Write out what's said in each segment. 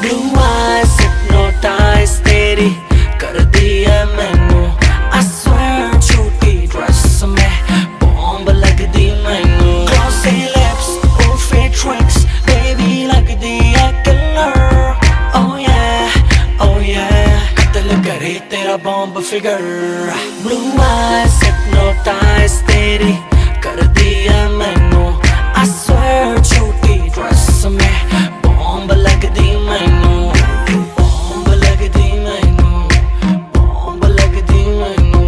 Blue eyes hypnotize तेरी कर दी है मैनू I swear छोटी ड्रेस में बॉम्ब लग दी मैनू Glossy lips और fit tricks baby लग दी है killer Oh yeah कत्ल करे तेरा bomb figure Blue eyes hypnotize तेरी कर दी है मैनू I swear छोटी ड्रेस में बॉम्ब लग दी मैनू बॉम्ब लग दी मैनू बॉम्ब लग दी मैनू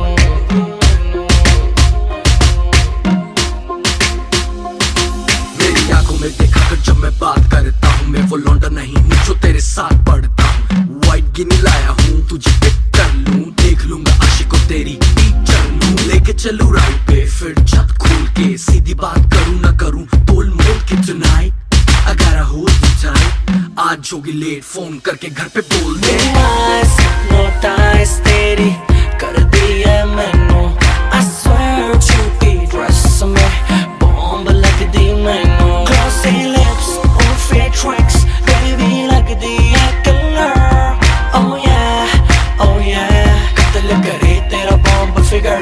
मेरी आंखों में देखा कर जब मैं बात करता हूँ मैं वो लौंडा नहीं हूँ जो तेरे साथ पढ़ता हूँ व्हाइट गिनी लाया हूँ तुझे पिक कर लूँ देख लूंगा आशिकों तेरी टीचर लूँ लेके चलूँ राइट पे फिर छत खोल के सीधी बात करूँ ना करूँ तोल मोल के tonight I gotta hold you tight आज होगी लेट फोन करके घर पे बोल दे hypnotize तेरी कर दी है मैनू I swear छोटी ड्रेस में बॉम्ब लग दी मैनू Glossy lips और fit tricks baby लग दी है killer Oh yeah कत्ल करे तेरा बॉम्ब फिगर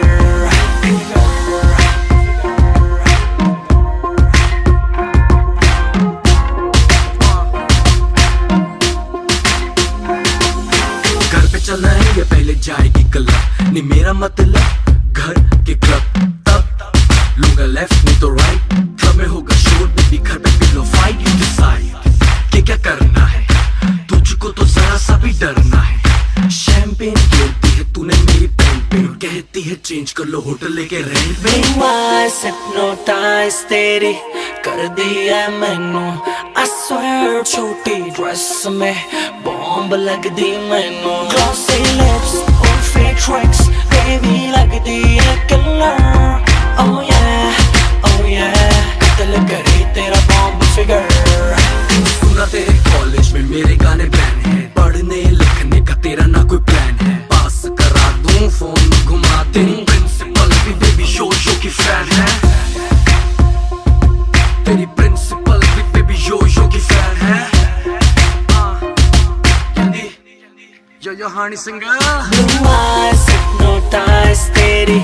चलना है या पहले जाएगी क्लब नहीं मेरा मतलब घर के क्लब तब लूंगा लेफ्ट नहीं तो राइट क्लब में होगा शोर बेबी घर पे पिलो फाइट यू डिसाइड कि क्या करना है तुझको तो जरा सा भी डरना है शैंपेन गिरती है तूने मेरी पेन पे कहती है चेंज कर लो होटल लेके रेंट पे hypnotize तेरी कर दी है मैनू I swear छोटी ड्रेस में बॉम्ब लग दी मैनू Glossy lips और fit tricks baby लग दी है killer Oh yeah कत्ल करे तेरा बॉम्ब फिगर सुना तेरे कॉलेज में मेरे गाने बैन है पढ़ने लिखने का तेरा ना कोई प्लान है पास करा दूं फोन घुमा तेरी प्रिंसिपल भी बेबी शो की फैन है तेरी प्रिंसिपल भी बेबी शो की फैन है यो हानी सिंगर Blue eyes hypnotize तेरी